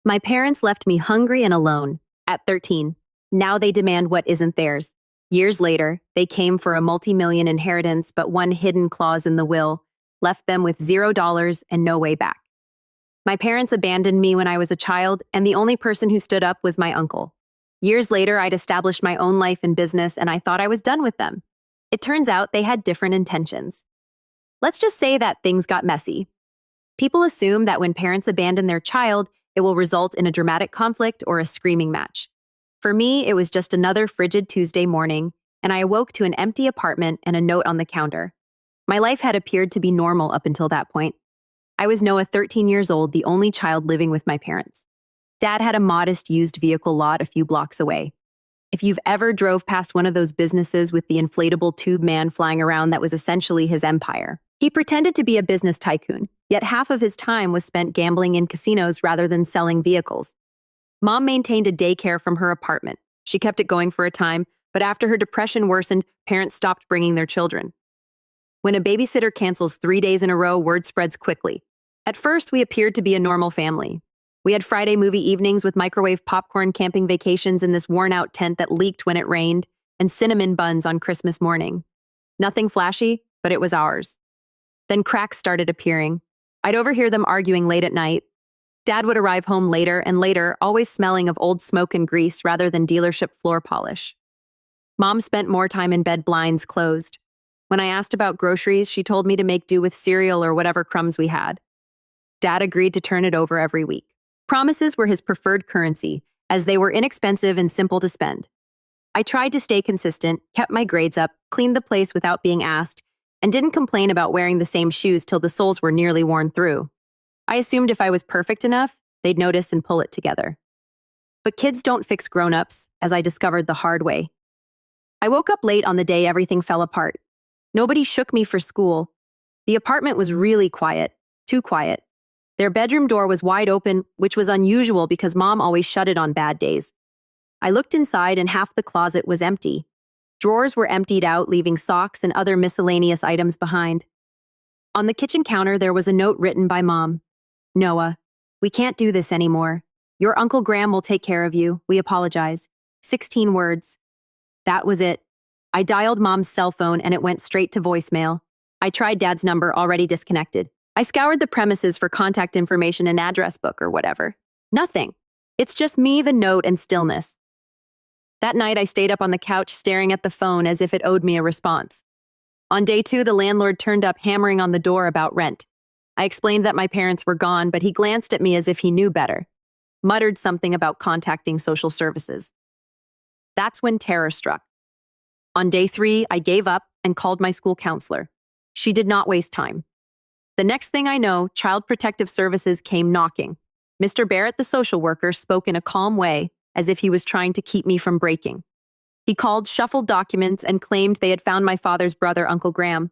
My parents left me hungry and alone at 13. Now they demand what isn't theirs. Years later, they came for a multi-million inheritance, but one hidden clause in the will left them with $0 and no way back. My parents abandoned me when I was a child, and the only person who stood up was my uncle. Years later, I'd established my own life and business, and I thought I was done with them. It turns out they had different intentions. Let's just say that things got messy. People assume that when parents abandon their child, it will result in a dramatic conflict or a screaming match. For me, it was just another frigid Tuesday morning, and I awoke to an empty apartment and a note on the counter. My life had appeared to be normal up until that point. I was Noah, 13 years old, the only child living with my parents. Dad had a modest used vehicle lot a few blocks away. If you've ever drove past one of those businesses with the inflatable tube man flying around, that was essentially his empire. He pretended to be a business tycoon, yet half of his time was spent gambling in casinos rather than selling vehicles. Mom maintained a daycare from her apartment. She kept it going for a time, but after her depression worsened, parents stopped bringing their children. When a babysitter cancels 3 days in a row, word spreads quickly. At first, we appeared to be a normal family. We had Friday movie evenings with microwave popcorn, camping vacations in this worn-out tent that leaked when it rained, and cinnamon buns on Christmas morning. Nothing flashy, but it was ours. Then cracks started appearing. I'd overhear them arguing late at night. Dad would arrive home later and later, always smelling of old smoke and grease rather than dealership floor polish. Mom spent more time in bed, blinds closed. When I asked about groceries, she told me to make do with cereal or whatever crumbs we had. Dad agreed to turn it over every week. Promises were his preferred currency, as they were inexpensive and simple to spend. I tried to stay consistent, kept my grades up, cleaned the place without being asked, and didn't complain about wearing the same shoes till the soles were nearly worn through. I assumed if I was perfect enough, they'd notice and pull it together. But kids don't fix grown-ups, as I discovered the hard way. I woke up late on the day everything fell apart. Nobody shook me for school. The apartment was really quiet, too quiet. Their bedroom door was wide open, which was unusual because Mom always shut it on bad days. I looked inside and half the closet was empty. Drawers were emptied out, leaving socks and other miscellaneous items behind. On the kitchen counter, there was a note written by Mom. "Noah, we can't do this anymore. Your Uncle Graham will take care of you. We apologize." 16 words. That was it. I dialed Mom's cell phone and it went straight to voicemail. I tried Dad's number, already disconnected. I scoured the premises for contact information and address book or whatever. Nothing. It's just me, the note, and stillness. That night, I stayed up on the couch staring at the phone as if it owed me a response. On day 2, the landlord turned up hammering on the door about rent. I explained that my parents were gone, but he glanced at me as if he knew better. Muttered something about contacting social services. That's when terror struck. On day 3, I gave up and called my school counselor. She did not waste time. The next thing I know, Child Protective Services came knocking. Mr. Barrett, the social worker, spoke in a calm way, as if he was trying to keep me from breaking. He called, shuffled documents, and claimed they had found my father's brother, Uncle Graham.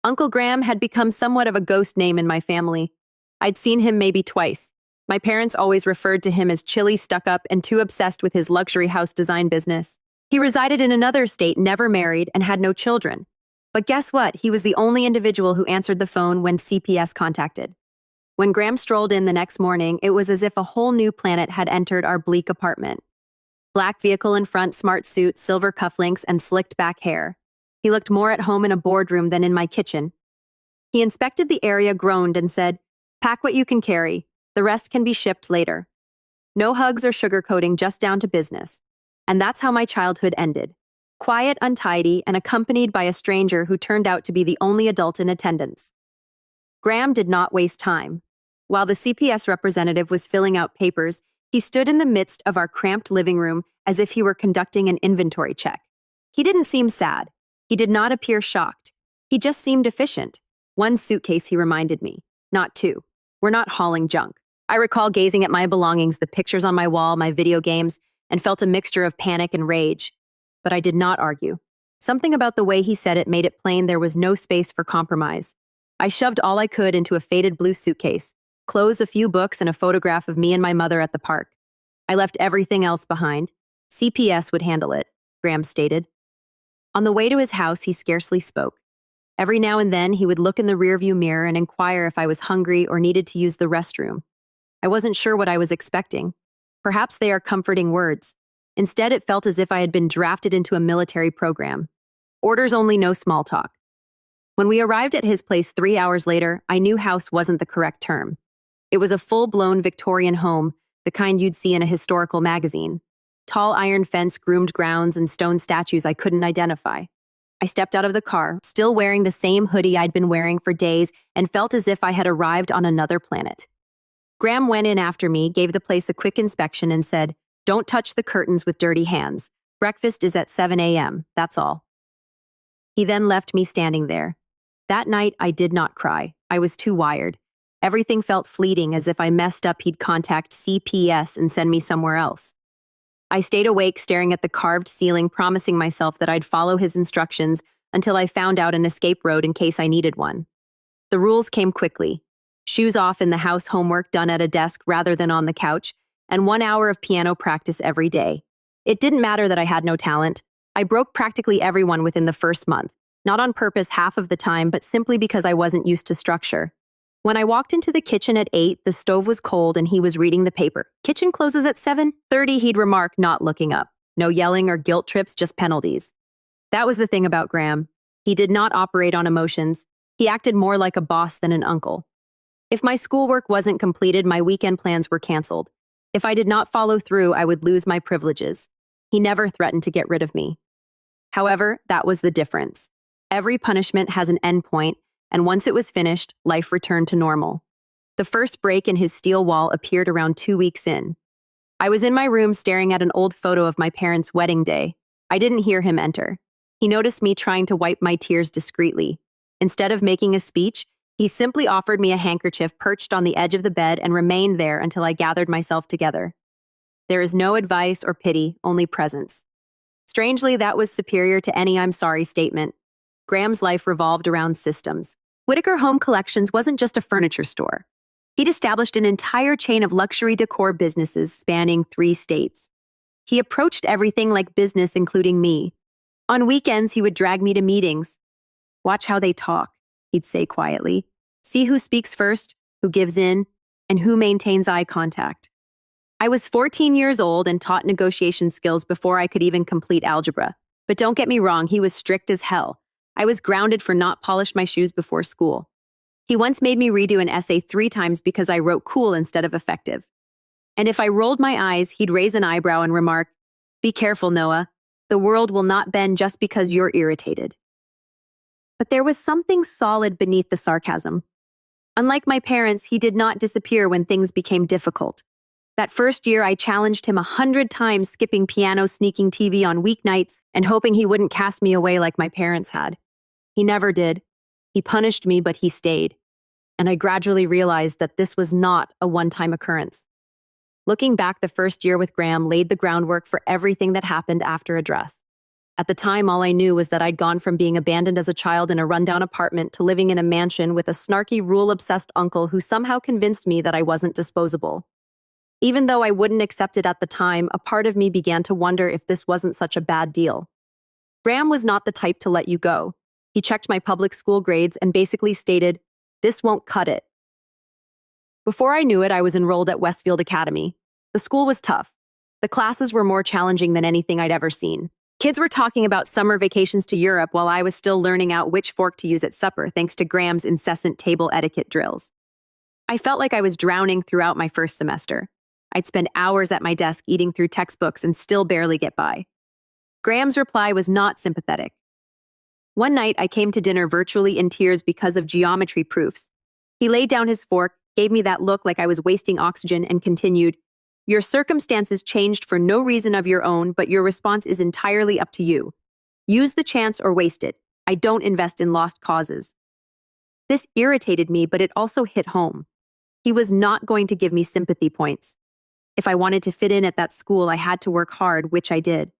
Uncle Graham had become somewhat of a ghost name in my family. I'd seen him maybe twice. My parents always referred to him as chilly, stuck-up, and too obsessed with his luxury house design business. He resided in another state, never married, and had no children. But guess what? He was the only individual who answered the phone when CPS contacted. When Graham strolled in the next morning, it was as if a whole new planet had entered our bleak apartment. Black vehicle in front, smart suit, silver cufflinks, and slicked back hair. He looked more at home in a boardroom than in my kitchen. He inspected the area, groaned, and said, "Pack what you can carry. The rest can be shipped later." No hugs or sugarcoating, just down to business. And that's how my childhood ended. Quiet, untidy, and accompanied by a stranger who turned out to be the only adult in attendance. Graham did not waste time. While the CPS representative was filling out papers, he stood in the midst of our cramped living room as if he were conducting an inventory check. He didn't seem sad. He did not appear shocked. He just seemed efficient. One suitcase, he reminded me, not 2. We're not hauling junk. I recall gazing at my belongings, the pictures on my wall, my video games, and felt a mixture of panic and rage. But I did not argue. Something about the way he said it made it plain there was no space for compromise. I shoved all I could into a faded blue suitcase, clothes, a few books, and a photograph of me and my mother at the park. I left everything else behind. CPS would handle it, Graham stated. On the way to his house, he scarcely spoke. Every now and then, he would look in the rearview mirror and inquire if I was hungry or needed to use the restroom. I wasn't sure what I was expecting. Perhaps they are comforting words. Instead, it felt as if I had been drafted into a military program. Orders only, no small talk. When we arrived at his place 3 hours later, I knew house wasn't the correct term. It was a full-blown Victorian home, the kind you'd see in a historical magazine. Tall iron fence, groomed grounds, and stone statues I couldn't identify. I stepped out of the car, still wearing the same hoodie I'd been wearing for days, and felt as if I had arrived on another planet. Graham went in after me, gave the place a quick inspection, and said, "Don't touch the curtains with dirty hands. Breakfast is at 7 a.m., that's all." He then left me standing there. That night, I did not cry. I was too wired. Everything felt fleeting, as if I messed up he'd contact CPS and send me somewhere else. I stayed awake staring at the carved ceiling, promising myself that I'd follow his instructions until I found out an escape road in case I needed one. The rules came quickly. Shoes off in the house, homework done at a desk rather than on the couch, and 1 hour of piano practice every day. It didn't matter that I had no talent. I broke practically everyone within the first month, not on purpose half of the time, but simply because I wasn't used to structure. When I walked into the kitchen at 8, the stove was cold and he was reading the paper. "Kitchen closes at 7:30, he'd remark, not looking up. No yelling or guilt trips, just penalties. That was the thing about Graham. He did not operate on emotions. He acted more like a boss than an uncle. If my schoolwork wasn't completed, my weekend plans were canceled. If I did not follow through, I would lose my privileges. He never threatened to get rid of me. However, that was the difference. Every punishment has an endpoint, and once it was finished, life returned to normal. The first break in his steel wall appeared around 2 weeks in. I was in my room staring at an old photo of my parents' wedding day. I didn't hear him enter. He noticed me trying to wipe my tears discreetly. Instead of making a speech, he simply offered me a handkerchief perched on the edge of the bed and remained there until I gathered myself together. There is no advice or pity, only presence. Strangely, that was superior to any "I'm sorry" statement. Graham's life revolved around systems. Whitaker Home Collections wasn't just a furniture store. He'd established an entire chain of luxury decor businesses spanning 3 states. He approached everything like business, including me. On weekends, he would drag me to meetings. "Watch how they talk," he'd say quietly. "See who speaks first, who gives in, and who maintains eye contact." I was 14 years old and taught negotiation skills before I could even complete algebra. But don't get me wrong, he was strict as hell. I was grounded for not polished my shoes before school. He once made me redo an essay 3 times because I wrote cool instead of effective. And if I rolled my eyes, he'd raise an eyebrow and remark, "Be careful, Noah. The world will not bend just because you're irritated." But there was something solid beneath the sarcasm. Unlike my parents, he did not disappear when things became difficult. That first year, I challenged him 100 times, skipping piano, sneaking TV on weeknights, and hoping he wouldn't cast me away like my parents had. He never did. He punished me, but he stayed. And I gradually realized that this was not a one-time occurrence. Looking back, the first year with Graham laid the groundwork for everything that happened after address. At the time, all I knew was that I'd gone from being abandoned as a child in a rundown apartment to living in a mansion with a snarky, rule-obsessed uncle who somehow convinced me that I wasn't disposable. Even though I wouldn't accept it at the time, a part of me began to wonder if this wasn't such a bad deal. Graham was not the type to let you go. He checked my public school grades and basically stated, "This won't cut it." Before I knew it, I was enrolled at Westfield Academy. The school was tough. The classes were more challenging than anything I'd ever seen. Kids were talking about summer vacations to Europe while I was still learning out which fork to use at supper thanks to Graham's incessant table etiquette drills. I felt like I was drowning throughout my first semester. I'd spend hours at my desk eating through textbooks and still barely get by. Graham's reply was not sympathetic. One night, I came to dinner virtually in tears because of geometry proofs. He laid down his fork, gave me that look like I was wasting oxygen, and continued, "Your circumstances changed for no reason of your own, but your response is entirely up to you. Use the chance or waste it. I don't invest in lost causes." This irritated me, but it also hit home. He was not going to give me sympathy points. If I wanted to fit in at that school, I had to work hard, which I did.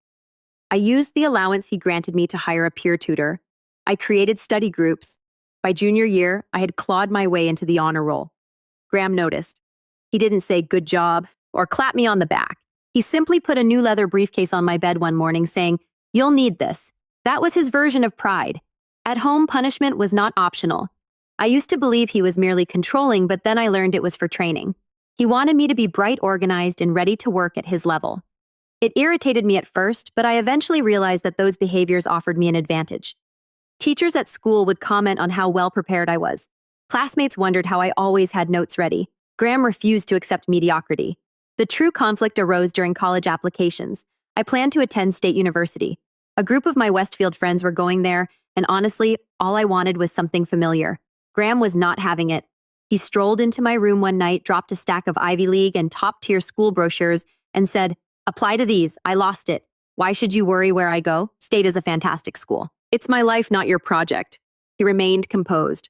I used the allowance he granted me to hire a peer tutor. I created study groups. By junior year, I had clawed my way into the honor roll. Graham noticed. He didn't say "good job" or clap me on the back. He simply put a new leather briefcase on my bed one morning saying, "You'll need this." That was his version of pride. At home, punishment was not optional. I used to believe he was merely controlling, but then I learned it was for training. He wanted me to be bright, organized, and ready to work at his level. It irritated me at first, but I eventually realized that those behaviors offered me an advantage. Teachers at school would comment on how well prepared I was. Classmates wondered how I always had notes ready. Graham refused to accept mediocrity. The true conflict arose during college applications. I planned to attend State University. A group of my Westfield friends were going there, and honestly, all I wanted was something familiar. Graham was not having it. He strolled into my room one night, dropped a stack of Ivy League and top-tier school brochures, and said, "Apply to these. I lost it. Why should you worry where I go? State is a fantastic school. It's my life, not your project." He remained composed.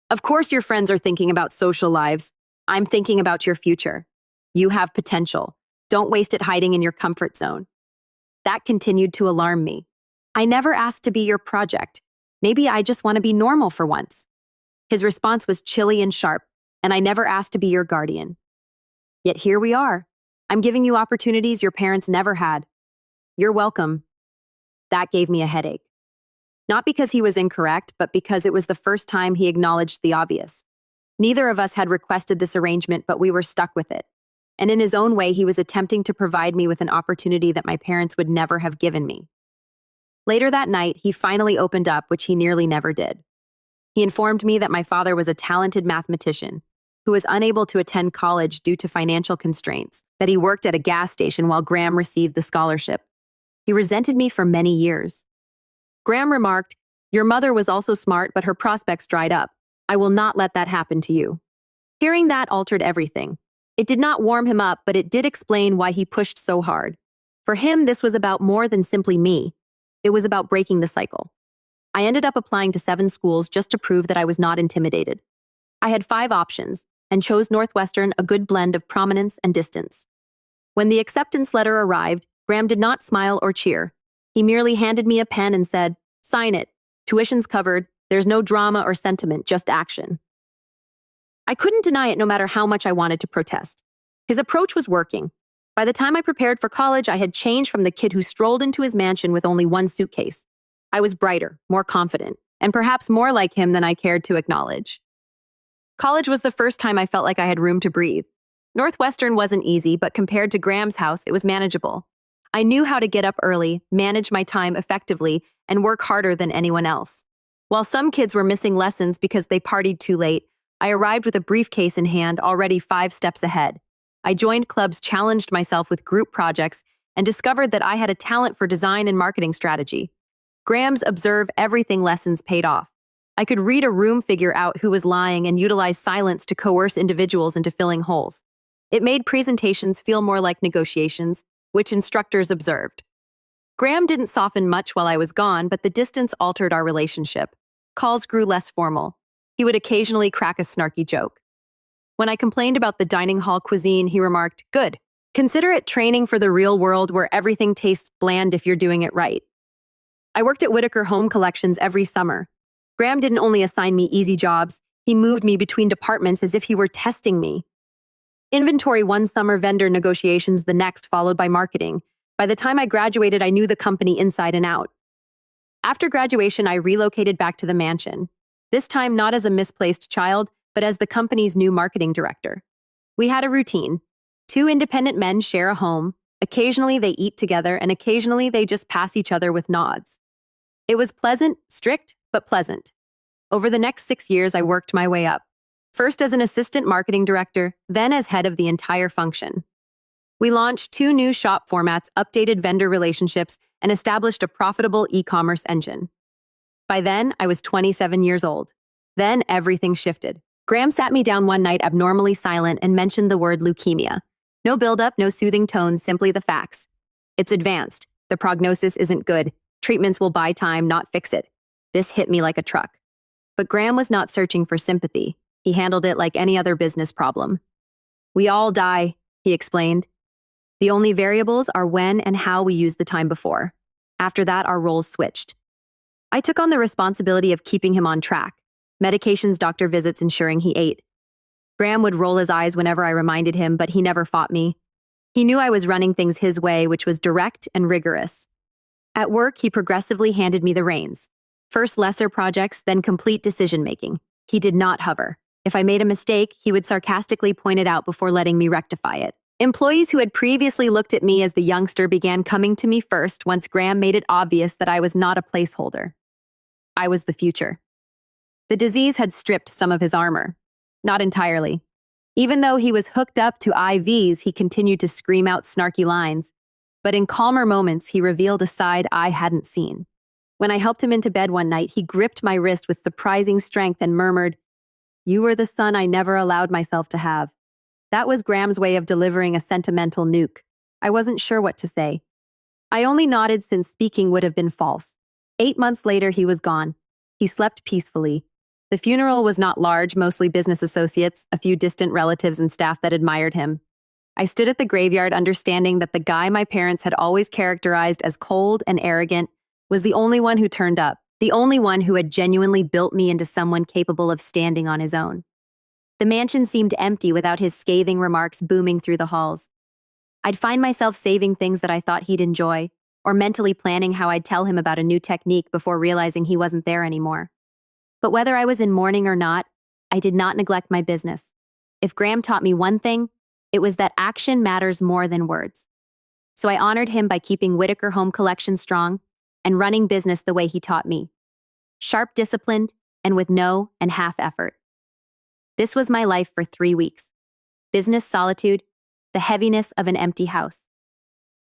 "Of course your friends are thinking about social lives. I'm thinking about your future. You have potential. Don't waste it hiding in your comfort zone." That continued to alarm me. "I never asked to be your project. Maybe I just want to be normal for once." His response was chilly and sharp, "And I never asked to be your guardian. Yet here we are. I'm giving you opportunities your parents never had. You're welcome." That gave me a headache. Not because he was incorrect, but because it was the first time he acknowledged the obvious. Neither of us had requested this arrangement, but we were stuck with it. And in his own way, he was attempting to provide me with an opportunity that my parents would never have given me. Later that night, he finally opened up, which he nearly never did. He informed me that my father was a talented mathematician who was unable to attend college due to financial constraints, that he worked at a gas station while Graham received the scholarship. He resented me for many years. Graham remarked, "Your mother was also smart, but her prospects dried up. I will not let that happen to you." Hearing that altered everything. It did not warm him up, but it did explain why he pushed so hard. For him, this was about more than simply me. It was about breaking the cycle. I ended up applying to 7 schools just to prove that I was not intimidated. I had 5 options and chose Northwestern, a good blend of prominence and distance. When the acceptance letter arrived, Graham did not smile or cheer. He merely handed me a pen and said, "Sign it. Tuition's covered. There's no drama or sentiment, just action." I couldn't deny it no matter how much I wanted to protest. His approach was working. By the time I prepared for college, I had changed from the kid who strolled into his mansion with only one suitcase. I was brighter, more confident, and perhaps more like him than I cared to acknowledge. College was the first time I felt like I had room to breathe. Northwestern wasn't easy, but compared to Graham's house, it was manageable. I knew how to get up early, manage my time effectively, and work harder than anyone else. While some kids were missing lessons because they partied too late, I arrived with a briefcase in hand, already 5 steps ahead. I joined clubs, challenged myself with group projects, and discovered that I had a talent for design and marketing strategy. Graham's observe everything lessons paid off. I could read a room, figure out who was lying, and utilize silence to coerce individuals into filling holes. It made presentations feel more like negotiations, which instructors observed. Graham didn't soften much while I was gone, but the distance altered our relationship. Calls grew less formal. He would occasionally crack a snarky joke. When I complained about the dining hall cuisine, he remarked, "Good. Consider it training for the real world where everything tastes bland if you're doing it right." I worked at Whitaker Home Collections every summer. Graham didn't only assign me easy jobs, he moved me between departments as if he were testing me. Inventory one summer, vendor negotiations the next, followed by marketing. By the time I graduated, I knew the company inside and out. After graduation, I relocated back to the mansion. This time not as a misplaced child, but as the company's new marketing director. We had a routine. 2 independent men share a home. Occasionally they eat together, and occasionally they just pass each other with nods. It was pleasant, strict, but pleasant. Over the next 6 years, I worked my way up. First as an assistant marketing director, then as head of the entire function. We launched 2 new shop formats, updated vendor relationships, and established a profitable e-commerce engine. By then, I was 27 years old. Then everything shifted. Graham sat me down one night, abnormally silent, and mentioned the word leukemia. No buildup, no soothing tones, simply the facts. "It's advanced. The prognosis isn't good. Treatments will buy time, not fix it." This hit me like a truck. But Graham was not searching for sympathy. He handled it like any other business problem. "We all die," he explained. "The only variables are when and how we use the time before." After that, our roles switched. I took on the responsibility of keeping him on track. Medications, doctor visits, ensuring he ate. Graham would roll his eyes whenever I reminded him, but he never fought me. He knew I was running things his way, which was direct and rigorous. At work, he progressively handed me the reins. First lesser projects, then complete decision-making. He did not hover. If I made a mistake, he would sarcastically point it out before letting me rectify it. Employees who had previously looked at me as the youngster began coming to me first once Graham made it obvious that I was not a placeholder. I was the future. The disease had stripped some of his armor. Not entirely. Even though he was hooked up to IVs, he continued to scream out snarky lines. But in calmer moments, he revealed a side I hadn't seen. When I helped him into bed one night, he gripped my wrist with surprising strength and murmured, "You were the son I never allowed myself to have." That was Graham's way of delivering a sentimental nuke. I wasn't sure what to say. I only nodded since speaking would have been false. 8 months later, he was gone. He slept peacefully. The funeral was not large, mostly business associates, a few distant relatives and staff that admired him. I stood at the graveyard understanding that the guy my parents had always characterized as cold and arrogant was the only one who turned up, the only one who had genuinely built me into someone capable of standing on his own. The mansion seemed empty without his scathing remarks booming through the halls. I'd find myself saving things that I thought he'd enjoy, or mentally planning how I'd tell him about a new technique before realizing he wasn't there anymore. But whether I was in mourning or not, I did not neglect my business. If Graham taught me one thing, it was that action matters more than words. So I honored him by keeping Whitaker Home Collection strong and running business the way he taught me. Sharp, disciplined, and with no and half effort. This was my life for 3 weeks. Business solitude, the heaviness of an empty house.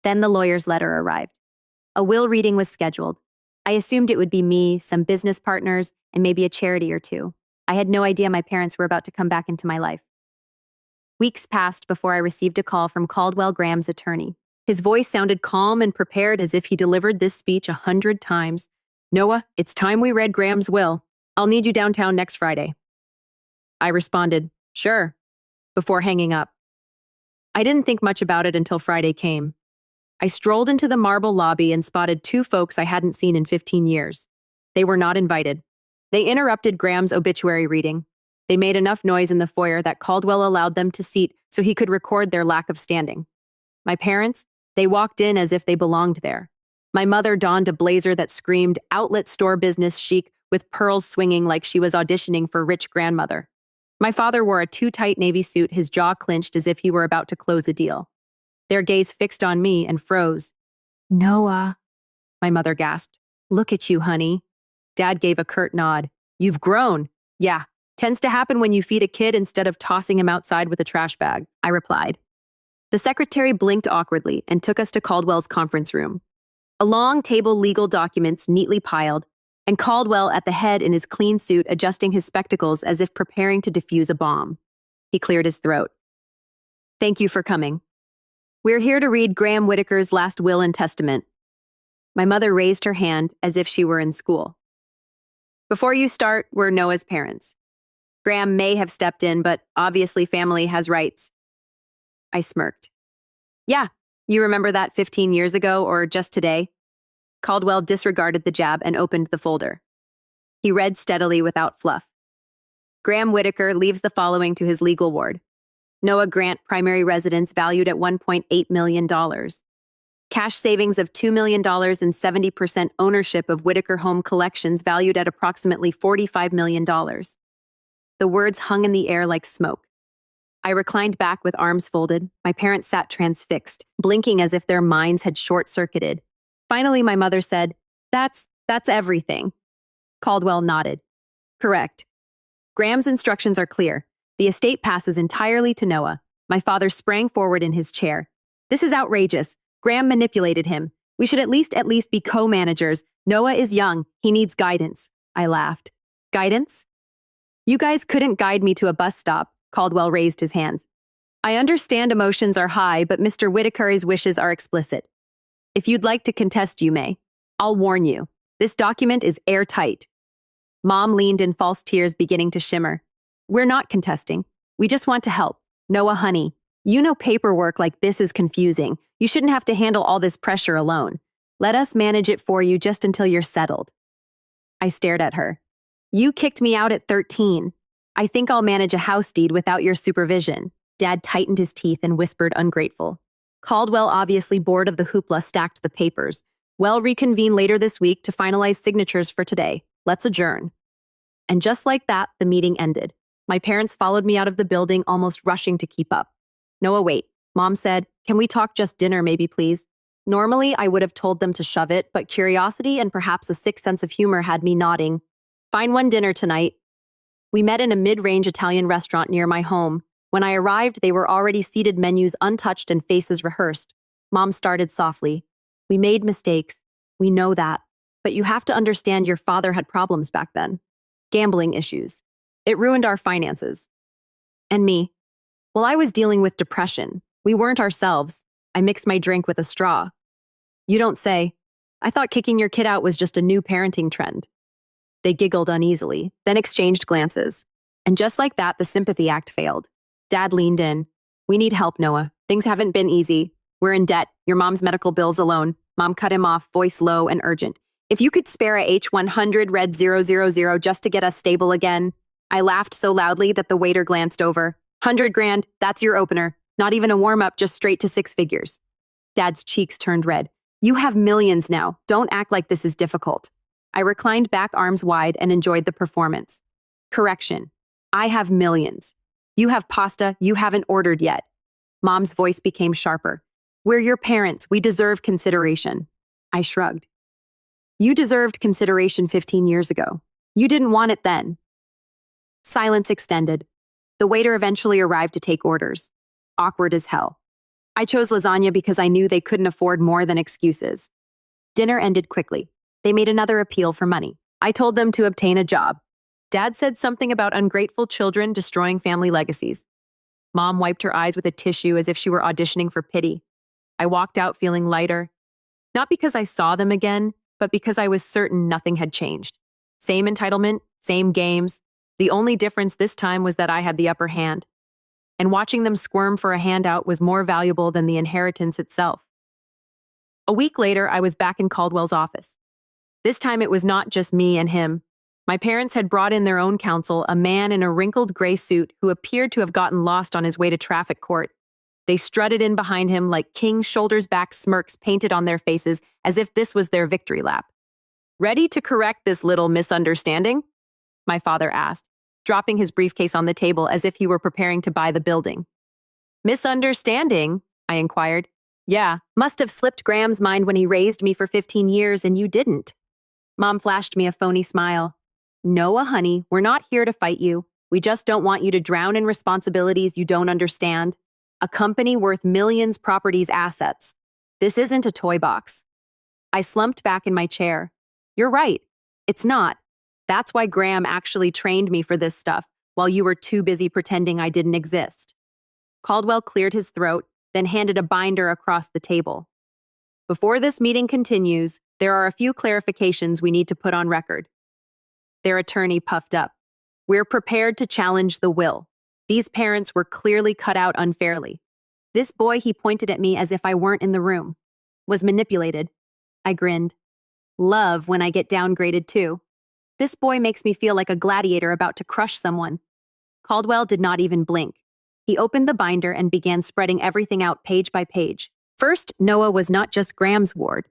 Then the lawyer's letter arrived. A will reading was scheduled. I assumed it would be me, some business partners, and maybe a charity or two. I had no idea my parents were about to come back into my life. Weeks passed before I received a call from Caldwell Graham's attorney. His voice sounded calm and prepared as if he delivered this speech 100 times. "Noah, it's time we read Graham's will. I'll need you downtown next Friday." I responded, "Sure," before hanging up. I didn't think much about it until Friday came. I strolled into the marble lobby and spotted 2 folks I hadn't seen in 15 years. They were not invited. They interrupted Graham's obituary reading. They made enough noise in the foyer that Caldwell allowed them to seat so he could record their lack of standing. My parents, they walked in as if they belonged there. My mother donned a blazer that screamed outlet store business chic with pearls swinging like she was auditioning for rich grandmother. My father wore a too-tight navy suit, his jaw clenched as if he were about to close a deal. Their gaze fixed on me and froze. "Noah," my mother gasped. "Look at you, honey." Dad gave a curt nod. "You've grown." "Yeah, tends to happen when you feed a kid instead of tossing him outside with a trash bag," I replied. The secretary blinked awkwardly and took us to Caldwell's conference room. A long table, legal documents neatly piled, and Caldwell at the head in his clean suit adjusting his spectacles as if preparing to defuse a bomb. He cleared his throat. "Thank you for coming. We're here to read Graham Whitaker's last will and testament." My mother raised her hand as if she were in school. "Before you start, we're Noah's parents. Graham may have stepped in, but obviously family has rights." I smirked. "Yeah, you remember that 15 years ago or just today?" Caldwell disregarded the jab and opened the folder. He read steadily without fluff. "Graham Whitaker leaves the following to his legal ward. Noah Grant, primary residence valued at $1.8 million. Cash savings of $2 million and 70% ownership of Whitaker Home Collections valued at approximately $45 million. The words hung in the air like smoke. I reclined back with arms folded. My parents sat transfixed, blinking as if their minds had short-circuited. Finally, my mother said, That's everything." Caldwell nodded. "Correct. Graham's instructions are clear. The estate passes entirely to Noah." My father sprang forward in his chair. "This is outrageous. Graham manipulated him. We should at least be co-managers. Noah is young. He needs guidance." I laughed. "Guidance? You guys couldn't guide me to a bus stop." Caldwell raised his hands. "I understand emotions are high, but Mr. Whitaker's wishes are explicit. If you'd like to contest, you may. I'll warn you. This document is airtight." Mom leaned in, false tears beginning to shimmer. "We're not contesting. We just want to help. Noah, honey, you know paperwork like this is confusing. You shouldn't have to handle all this pressure alone. Let us manage it for you just until you're settled." I stared at her. "You kicked me out at 13. I think I'll manage a house deed without your supervision." Dad tightened his teeth and whispered ungrateful. Caldwell, obviously bored of the hoopla, stacked the papers. "We'll reconvene later this week to finalize signatures for today. Let's adjourn." And just like that, the meeting ended. My parents followed me out of the building, almost rushing to keep up. Noah, wait. Mom said, can we talk just dinner maybe, please? Normally, I would have told them to shove it, but curiosity and perhaps a sick sense of humor had me nodding. Fine one dinner tonight. We met in a mid-range Italian restaurant near my home. When I arrived, they were already seated, menus untouched and faces rehearsed. Mom started softly. We made mistakes. We know that. But you have to understand your father had problems back then. Gambling issues. It ruined our finances. And me. Well, I was dealing with depression. We weren't ourselves. I mixed my drink with a straw. You don't say. I thought kicking your kid out was just a new parenting trend. They giggled uneasily, then exchanged glances. And just like that, the sympathy act failed. Dad leaned in. We need help, Noah. Things haven't been easy. We're in debt. Your mom's medical bills alone. Mom cut him off, voice low and urgent. If you could spare a H100 red 000 just to get us stable again. I laughed so loudly that the waiter glanced over. 100 grand, that's your opener. Not even a warm-up, just straight to six figures. Dad's cheeks turned red. You have millions now. Don't act like this is difficult. I reclined back, arms wide, and enjoyed the performance. Correction. I have millions. You have pasta you haven't ordered yet. Mom's voice became sharper. We're your parents. We deserve consideration. I shrugged. You deserved consideration 15 years ago. You didn't want it then. Silence extended. The waiter eventually arrived to take orders. Awkward as hell. I chose lasagna because I knew they couldn't afford more than excuses. Dinner ended quickly. They made another appeal for money. I told them to obtain a job. Dad said something about ungrateful children destroying family legacies. Mom wiped her eyes with a tissue as if she were auditioning for pity. I walked out feeling lighter. Not because I saw them again, but because I was certain nothing had changed. Same entitlement, same games. The only difference this time was that I had the upper hand. And watching them squirm for a handout was more valuable than the inheritance itself. A week later, I was back in Caldwell's office. This time it was not just me and him. My parents had brought in their own counsel, a man in a wrinkled gray suit who appeared to have gotten lost on his way to traffic court. They strutted in behind him like kings, shoulders back, smirks painted on their faces as if this was their victory lap. Ready to correct this little misunderstanding? My father asked, dropping his briefcase on the table as if he were preparing to buy the building. Misunderstanding? I inquired. Yeah, must have slipped Graham's mind when he raised me for 15 years and you didn't. Mom flashed me a phony smile. Noah, honey, we're not here to fight you. We just don't want you to drown in responsibilities you don't understand. A company worth millions, properties, assets. This isn't a toy box. I slumped back in my chair. You're right. It's not. That's why Graham actually trained me for this stuff, while you were too busy pretending I didn't exist. Caldwell cleared his throat, then handed a binder across the table. Before this meeting continues, there are a few clarifications we need to put on record. Their attorney puffed up. We're prepared to challenge the will. These parents were clearly cut out unfairly. This boy, he pointed at me as if I weren't in the room, was manipulated. I grinned. Love when I get downgraded too. This boy makes me feel like a gladiator about to crush someone. Caldwell did not even blink. He opened the binder and began spreading everything out page by page. First, Noah was not just Graham's ward.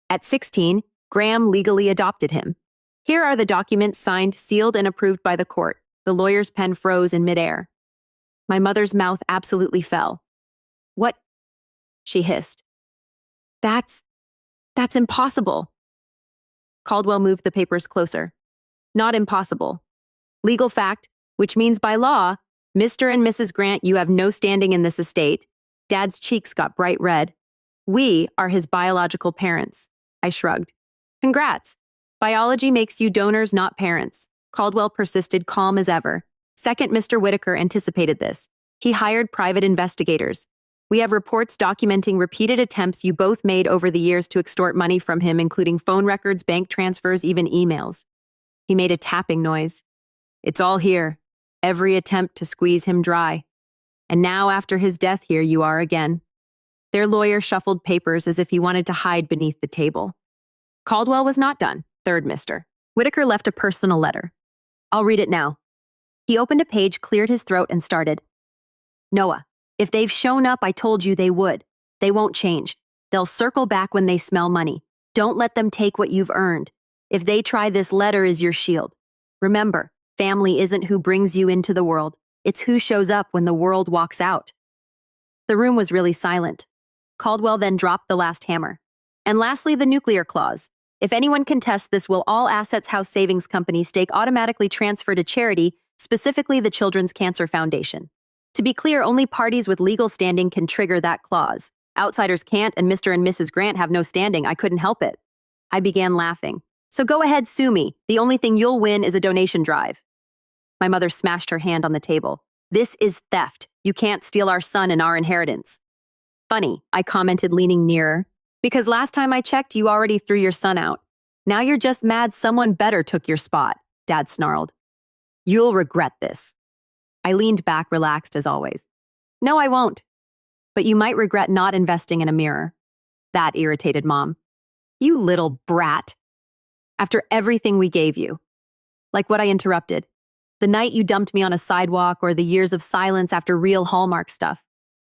At 16, Graham legally adopted him. Here are the documents signed, sealed, and approved by the court. The lawyer's pen froze in midair. My mother's mouth absolutely fell. What? She hissed. That's impossible. Caldwell moved the papers closer. Not impossible. Legal fact, which means by law, Mr. and Mrs. Grant, you have no standing in this estate. Dad's cheeks got bright red. We are his biological parents. I shrugged. Congrats. Biology makes you donors, not parents. Caldwell persisted, calm as ever. Second, Mr. Whitaker anticipated this. He hired private investigators. We have reports documenting repeated attempts you both made over the years to extort money from him, including phone records, bank transfers, even emails. He made a tapping noise. It's all here. Every attempt to squeeze him dry. And now, after his death, here you are again. Their lawyer shuffled papers as if he wanted to hide beneath the table. Caldwell was not done. Third, Mr. Whitaker left a personal letter. I'll read it now. He opened a page, cleared his throat, and started. Noah, if they've shown up, I told you they would. They won't change. They'll circle back when they smell money. Don't let them take what you've earned. If they try, this letter is your shield. Remember, Family isn't who brings you into the world, it's who shows up when the world walks out. The room was really silent. Caldwell then dropped the last hammer. And lastly, the nuclear clause. If anyone contests this, will all assets House Savings Company stake automatically transfer to charity, specifically the Children's Cancer Foundation. To be clear, only parties with legal standing can trigger that clause. Outsiders can't, and Mr. and Mrs. Grant have no standing. I couldn't help it. I began laughing. So go ahead, sue me. The only thing you'll win is a donation drive. My mother smashed her hand on the table. This is theft. You can't steal our son and our inheritance. Funny, I commented, leaning nearer. Because last time I checked, you already threw your son out. Now you're just mad someone better took your spot, Dad snarled. You'll regret this. I leaned back, relaxed as always. No, I won't. But you might regret not investing in a mirror. That irritated Mom. You little brat. After everything we gave you. Like what I interrupted. The night you dumped me on a sidewalk, or the years of silence after real Hallmark stuff.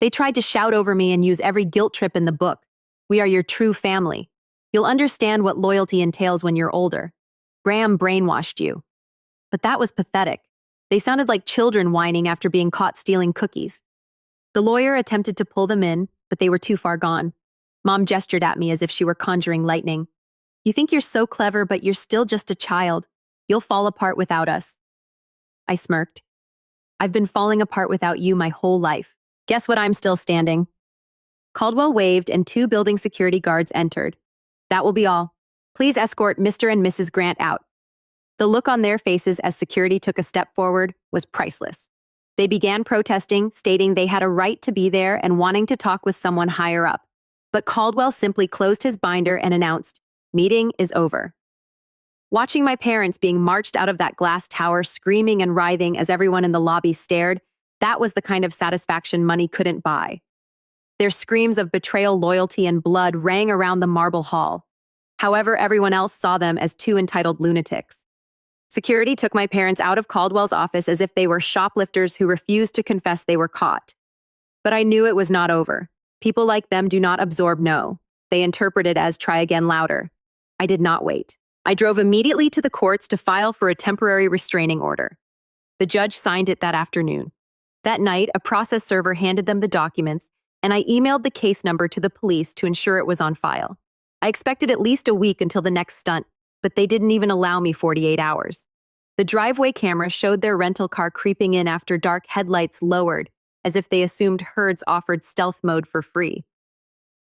They tried to shout over me and use every guilt trip in the book. We are your true family. You'll understand what loyalty entails when you're older. Graham brainwashed you. But that was pathetic. They sounded like children whining after being caught stealing cookies. The lawyer attempted to pull them in, but they were too far gone. Mom gestured at me as if she were conjuring lightning. You think you're so clever, but you're still just a child. You'll fall apart without us. I smirked. I've been falling apart without you my whole life. Guess what? I'm still standing. Caldwell waved and 2 building security guards entered. That will be all. Please escort Mr. and Mrs. Grant out. The look on their faces as security took a step forward was priceless. They began protesting, stating they had a right to be there and wanting to talk with someone higher up. But Caldwell simply closed his binder and announced, "Meeting is over." Watching my parents being marched out of that glass tower, screaming and writhing as everyone in the lobby stared, that was the kind of satisfaction money couldn't buy. Their screams of betrayal, loyalty, and blood rang around the marble hall. However, everyone else saw them as 2 entitled lunatics. Security took my parents out of Caldwell's office as if they were shoplifters who refused to confess they were caught. But I knew it was not over. People like them do not absorb no. They interpret it as try again louder. I did not wait. I drove immediately to the courts to file for a temporary restraining order. The judge signed it that afternoon. That night, a process server handed them the documents, and I emailed the case number to the police to ensure it was on file. I expected at least a week until the next stunt, but they didn't even allow me 48 hours. The driveway camera showed their rental car creeping in after dark, headlights lowered, as if they assumed Hertz offered stealth mode for free.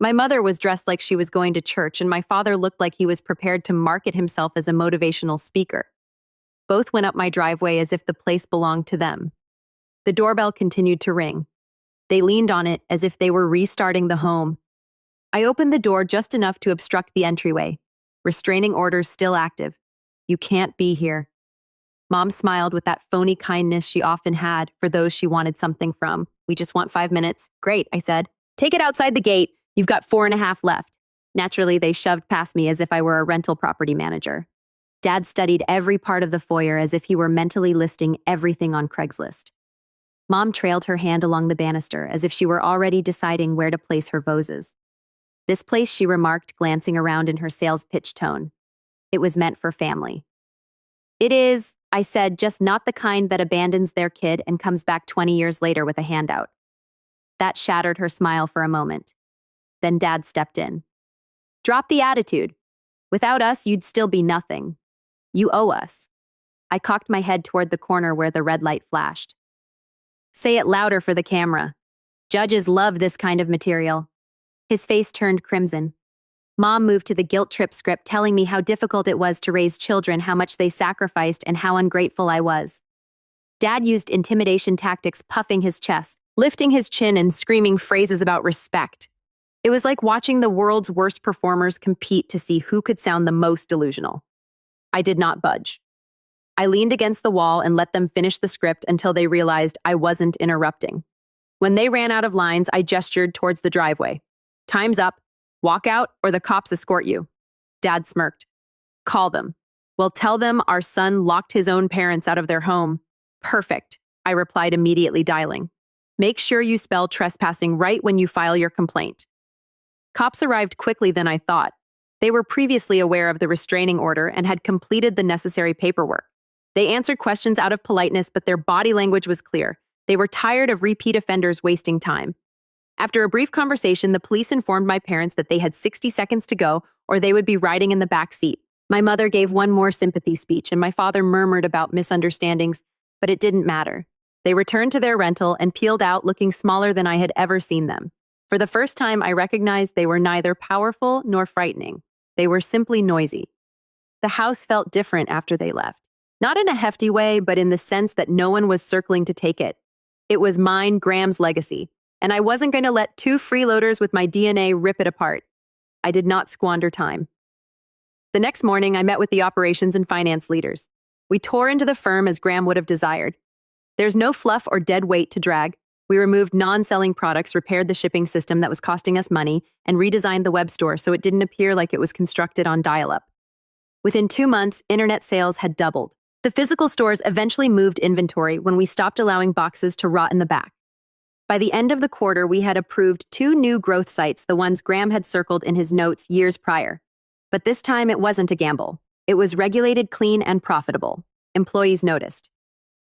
My mother was dressed like she was going to church, and my father looked like he was prepared to market himself as a motivational speaker. Both went up my driveway as if the place belonged to them. The doorbell continued to ring. They leaned on it as if they were restarting the home. I opened the door just enough to obstruct the entryway. Restraining orders still active. You can't be here. Mom smiled with that phony kindness she often had for those she wanted something from. We just want 5 minutes. Great, I said. Take it outside the gate. You've got 4.5 left. Naturally, they shoved past me as if I were a rental property manager. Dad studied every part of the foyer as if he were mentally listing everything on Craigslist. Mom trailed her hand along the banister as if she were already deciding where to place her voses. This place, she remarked, glancing around in her sales pitch tone. It was meant for family. It is, I said, just not the kind that abandons their kid and comes back 20 years later with a handout. That shattered her smile for a moment. Then Dad stepped in. Drop the attitude. Without us, you'd still be nothing. You owe us. I cocked my head toward the corner where the red light flashed. Say it louder for the camera. Judges love this kind of material. His face turned crimson. Mom moved to the guilt trip script, telling me how difficult it was to raise children, how much they sacrificed, and how ungrateful I was. Dad used intimidation tactics, puffing his chest, lifting his chin, and screaming phrases about respect. It was like watching the world's worst performers compete to see who could sound the most delusional. I did not budge. I leaned against the wall and let them finish the script until they realized I wasn't interrupting. When they ran out of lines, I gestured towards the driveway. Time's up. Walk out or the cops escort you. Dad smirked. Call them. Well, tell them our son locked his own parents out of their home. Perfect, I replied, immediately dialing. Make sure you spell trespassing right when you file your complaint. Cops arrived quickly than I thought. They were previously aware of the restraining order and had completed the necessary paperwork. They answered questions out of politeness, but their body language was clear. They were tired of repeat offenders wasting time. After a brief conversation, the police informed my parents that they had 60 seconds to go, or they would be riding in the back seat. My mother gave one more sympathy speech, and my father murmured about misunderstandings, but it didn't matter. They returned to their rental and peeled out looking smaller than I had ever seen them. For the first time, I recognized they were neither powerful nor frightening. They were simply noisy. The house felt different after they left. Not in a hefty way, but in the sense that no one was circling to take it. It was mine, Graham's legacy, and I wasn't going to let two freeloaders with my DNA rip it apart. I did not squander time. The next morning, I met with the operations and finance leaders. We tore into the firm as Graham would have desired. There's no fluff or dead weight to drag. We removed non-selling products, repaired the shipping system that was costing us money, and redesigned the web store so it didn't appear like it was constructed on dial-up. Within 2 months, internet sales had doubled. The physical stores eventually moved inventory when we stopped allowing boxes to rot in the back. By the end of the quarter, we had approved 2 new growth sites, the ones Graham had circled in his notes years prior. But this time, it wasn't a gamble. It was regulated, clean, and profitable. Employees noticed.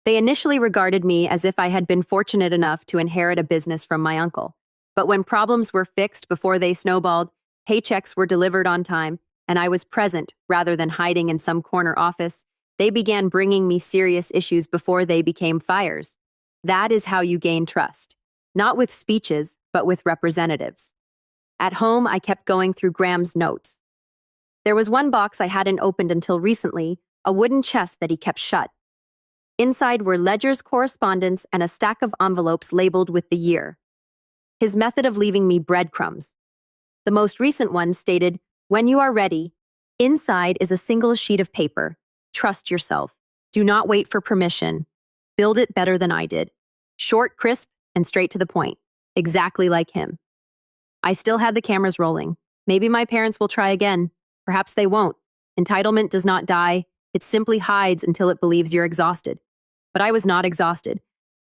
They initially regarded me as if I had been fortunate enough to inherit a business from my uncle. But when problems were fixed before they snowballed, paychecks were delivered on time, and I was present rather than hiding in some corner office, they began bringing me serious issues before they became fires. That is how you gain trust. Not with speeches, but with representatives. At home, I kept going through Graham's notes. There was one box I hadn't opened until recently, a wooden chest that he kept shut. Inside were ledgers, correspondence, and a stack of envelopes labeled with the year. His method of leaving me breadcrumbs. The most recent one stated, "When you are ready." Inside is a single sheet of paper. Trust yourself. Do not wait for permission. Build it better than I did. Short, crisp, and straight to the point. Exactly like him. I still had the cameras rolling. Maybe my parents will try again. Perhaps they won't. Entitlement does not die. It simply hides until it believes you're exhausted. But I was not exhausted.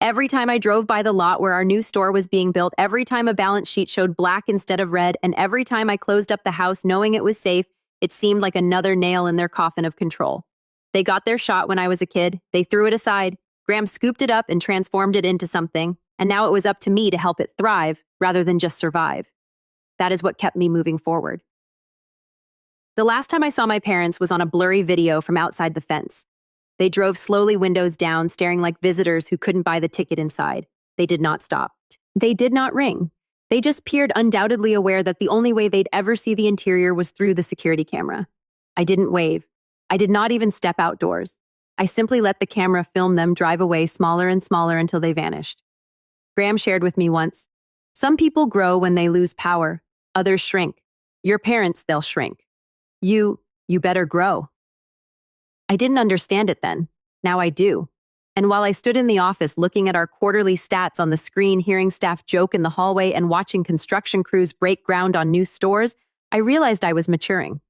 Every time I drove by the lot where our new store was being built, every time a balance sheet showed black instead of red, and every time I closed up the house knowing it was safe, it seemed like another nail in their coffin of control. They got their shot when I was a kid. They threw it aside. Graham scooped it up and transformed it into something, and now it was up to me to help it thrive rather than just survive. That is what kept me moving forward. The last time I saw my parents was on a blurry video from outside the fence. They drove slowly, windows down, staring like visitors who couldn't buy the ticket inside. They did not stop. They did not ring. They just peered, undoubtedly aware that the only way they'd ever see the interior was through the security camera. I didn't wave. I did not even step outdoors. I simply let the camera film them drive away smaller and smaller until they vanished. Graham shared with me once, "Some people grow when they lose power. Others shrink. Your parents, they'll shrink. You better grow." I didn't understand it then. Now I do. And while I stood in the office looking at our quarterly stats on the screen, hearing staff joke in the hallway, and watching construction crews break ground on new stores, I realized I was maturing.